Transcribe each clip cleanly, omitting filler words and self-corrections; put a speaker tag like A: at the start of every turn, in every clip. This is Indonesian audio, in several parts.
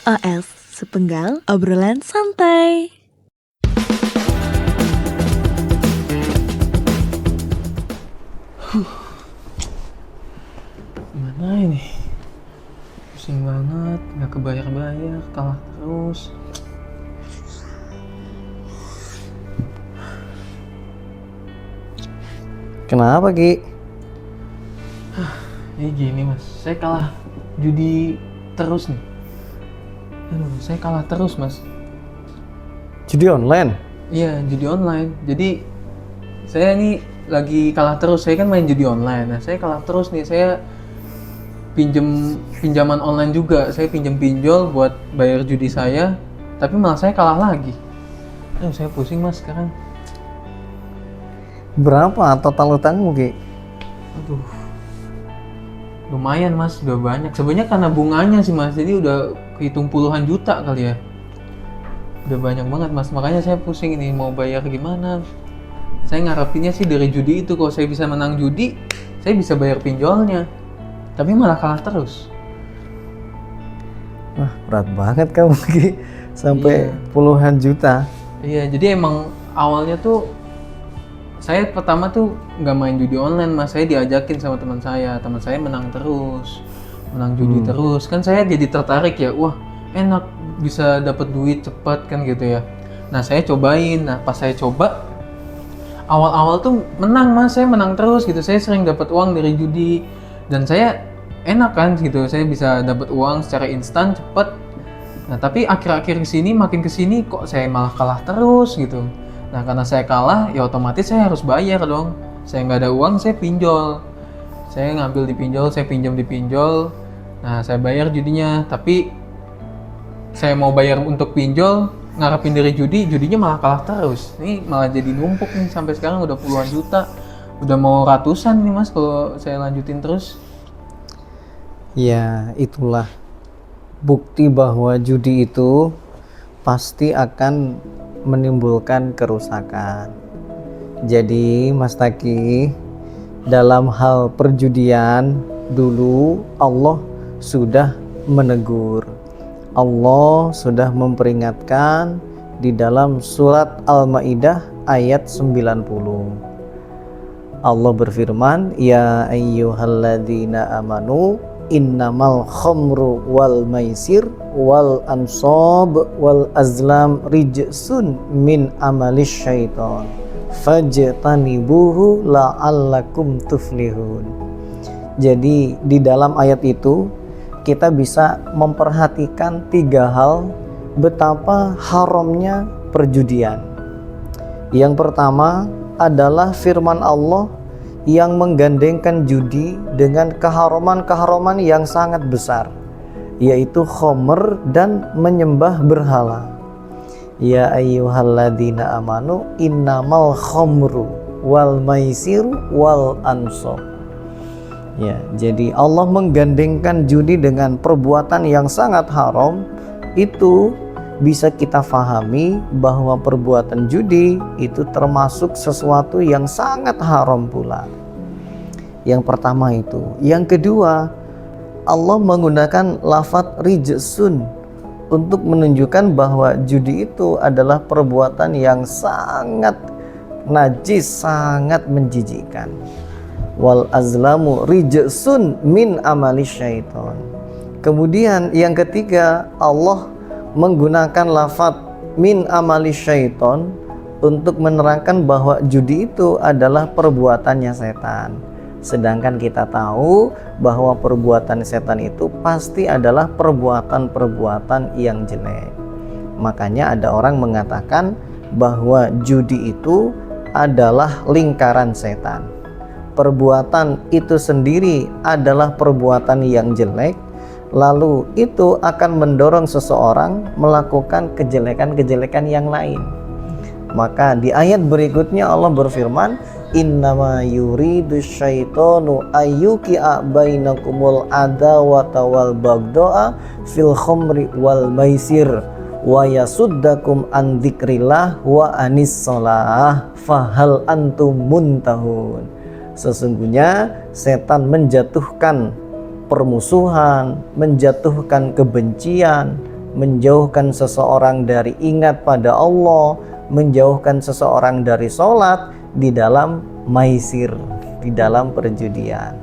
A: SOS, sepenggal obrolan santai.
B: Gimana ini? Pusing banget, gak kebayar-bayar, kalah terus.
C: Kenapa, Ki?
B: Ini gini mas, saya kalah judi terus nih. Saya kalah terus mas.
C: Judi online?
B: Iya, judi online. Jadi saya ini lagi kalah terus. Saya kan main judi online. Nah, saya kalah terus nih. Saya pinjaman online juga. Saya pinjol buat bayar judi saya, tapi malah saya kalah lagi. Saya pusing mas sekarang.
C: Berapa total utangmu, Ki?
B: Aduh, lumayan mas, udah banyak. Sebenarnya karena bunganya sih mas, jadi udah kehitung puluhan juta kali ya. Udah banyak banget mas, makanya saya pusing ini mau bayar gimana. Saya ngarepinnya sih dari judi itu, kalau saya bisa menang judi, saya bisa bayar pinjolnya. Tapi malah kalah terus.
C: Wah, berat banget kamu, Ki. Sampai puluhan juta.
B: Iya, jadi emang awalnya tuh saya pertama tuh nggak main judi online mas, saya diajakin sama teman saya menang terus, menang judi terus, kan saya jadi tertarik ya, wah enak bisa dapat duit cepat kan gitu ya. Nah saya cobain, nah pas saya coba awal-awal tuh menang mas, saya menang terus gitu, saya sering dapat uang dari judi dan saya enak kan gitu, saya bisa dapat uang secara instan cepat. Nah tapi akhir-akhir kesini makin kesini kok saya malah kalah terus gitu. Nah karena saya kalah, ya otomatis saya harus bayar dong. Saya nggak ada uang, saya pinjol. Saya ngambil di pinjol, saya pinjam di pinjol. Nah saya bayar judinya, tapi saya mau bayar untuk pinjol, ngarepin dari judi, judinya malah kalah terus. Ini malah jadi numpuk nih, sampai sekarang udah puluhan juta. Udah mau ratusan nih mas kalau saya lanjutin terus.
C: Ya, itulah bukti bahwa judi itu pasti akan menimbulkan kerusakan. Jadi Mas Taki, dalam hal perjudian dulu Allah sudah menegur, Allah sudah memperingatkan di dalam surat Al-Maidah ayat 90. Allah berfirman, ya ayyuhalladzina amanu innamal khamru wal maisir wal ansab wal azlam rijsun min amalis syaiton fajtanibuhu la'allakum tuflihun. Jadi di dalam ayat itu kita bisa memperhatikan 3 hal betapa haramnya perjudian. Yang pertama adalah firman Allah yang menggandengkan judi dengan keharaman-keharaman yang sangat besar, yaitu khomer dan menyembah berhala. Ya ayyuhalladzina amanu innamal khomru wal maisir wal ansab. Ya, jadi Allah menggandengkan judi dengan perbuatan yang sangat haram. Itu bisa kita fahami bahwa perbuatan judi itu termasuk sesuatu yang sangat haram pula. Yang pertama itu. Yang kedua, Allah menggunakan lafadz rijsun untuk menunjukkan bahwa judi itu adalah perbuatan yang sangat najis, sangat menjijikkan. Wal azlamu rijsun min amali syaiton. Kemudian yang ketiga, Allah menggunakan lafadz min amali syaiton untuk menerangkan bahwa judi itu adalah perbuatannya setan. Sedangkan kita tahu bahwa perbuatan setan itu pasti adalah perbuatan-perbuatan yang jelek. Makanya ada orang mengatakan bahwa judi itu adalah lingkaran setan. Perbuatan itu sendiri adalah perbuatan yang jelek, lalu itu akan mendorong seseorang melakukan kejelekan-kejelekan yang lain. Maka di ayat berikutnya Allah berfirman, innama yuridu syaitonu ayyuki'a bainakumul adawata wal bagdo'a fil khomri wal maisir wa yasuddakum an dzikrillah wa anis shalah fahal antum muntahun. Sesungguhnya setan menjatuhkan permusuhan, menjatuhkan kebencian menjauhkan seseorang dari ingat pada Allah, menjauhkan seseorang dari sholat di dalam maisir, di dalam perjudian.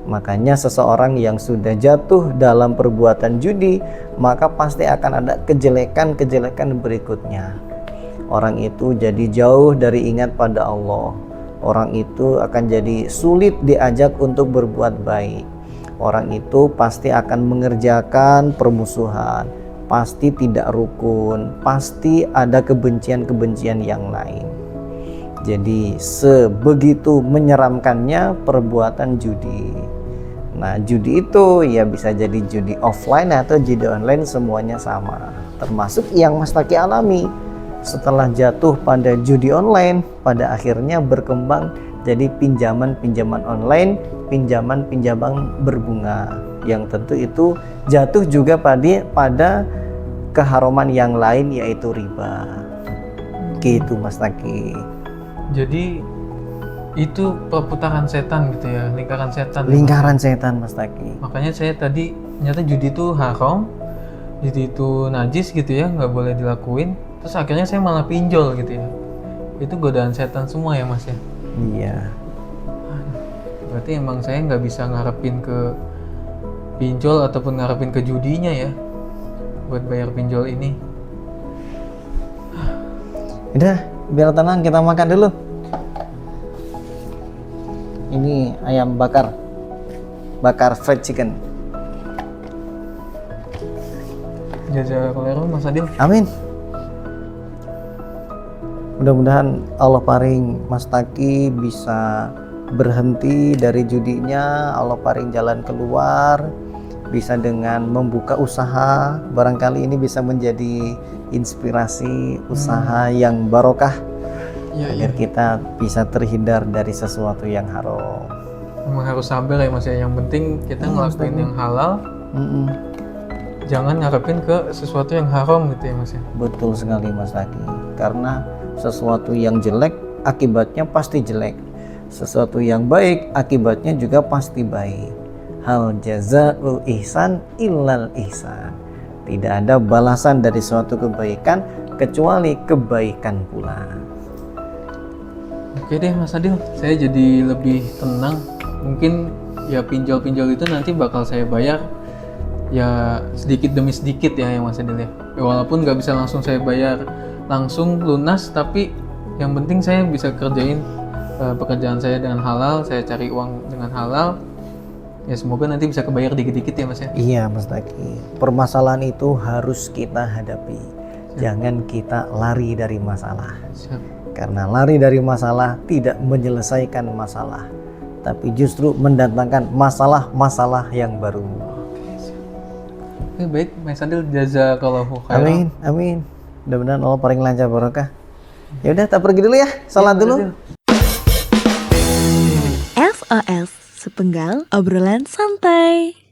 C: Makanya seseorang yang sudah jatuh dalam perbuatan judi, maka pasti akan ada kejelekan-kejelekan berikutnya. Orang itu jadi jauh dari ingat pada Allah. Orang itu akan jadi sulit diajak untuk berbuat baik. Orang itu pasti akan mengerjakan permusuhan, pasti tidak rukun, pasti ada kebencian-kebencian yang lain. Jadi sebegitu menyeramkannya perbuatan judi. Nah, judi itu ya bisa jadi judi offline atau judi online, semuanya sama. Termasuk yang Mas Taki alami. Setelah jatuh pada judi online, pada akhirnya berkembang jadi pinjaman-pinjaman online, pinjaman-pinjaman berbunga. Yang tentu itu jatuh juga pada keharuman yang lain, yaitu riba. Gitu Mas Taki.
B: Jadi itu perputaran setan gitu ya, lingkaran setan.
C: Lingkaran setan Mas Taki.
B: Makanya saya tadi nyata judi itu haram, judi itu najis gitu ya, nggak boleh dilakuin. Terus akhirnya saya malah pinjol gitu ya. Itu godaan setan semua ya Mas ya.
C: Iya.
B: Berarti emang saya nggak bisa ngarepin ke pinjol ataupun ngarepin ke judinya ya, buat bayar pinjol ini.
C: Udah, biar tenang, kita makan dulu. Ini ayam bakar fried chicken.
B: Jazakallahu Mas Adil.
C: Amin. Mudah-mudahan Allah paring Mas Taki bisa berhenti dari judinya, Allah paring jalan keluar, bisa dengan membuka usaha, barangkali ini bisa menjadi inspirasi usaha yang barokah, agar kita bisa terhindar dari sesuatu yang haram.
B: Memang harus sabar ya Mas ya, yang penting kita ngelakuin yang halal, jangan ngarepin ke sesuatu yang haram gitu ya Mas ya.
C: Betul sekali Mas Taki, karena sesuatu yang jelek akibatnya pasti jelek, sesuatu yang baik akibatnya juga pasti baik. Hal jazaul ihsan illal ihsan. Tidak ada balasan dari suatu kebaikan kecuali kebaikan pula.
B: Oke deh Mas Adil, saya jadi lebih tenang. Mungkin ya pinjol-pinjol itu nanti bakal saya bayar ya sedikit demi sedikit ya Mas Adil ya. Walaupun nggak bisa langsung saya bayar langsung lunas, tapi yang penting saya bisa kerjain pekerjaan saya dengan halal, saya cari uang dengan halal. Ya semoga nanti bisa kebayar dikit-dikit ya Mas ya.
C: Iya Mas Taki, permasalahan itu harus kita hadapi. Jangan kita lari dari masalah. Karena lari dari masalah tidak menyelesaikan masalah, tapi justru mendatangkan masalah-masalah yang baru.
B: Oke, baik Mas Adil, jazakallahu khairan.
C: Amin. Mudah-mudahan Allah paling lancar barokah. Ya udah, kita pergi dulu ya. Salat dulu.
A: SOS Sepenggal Obrolan Santai.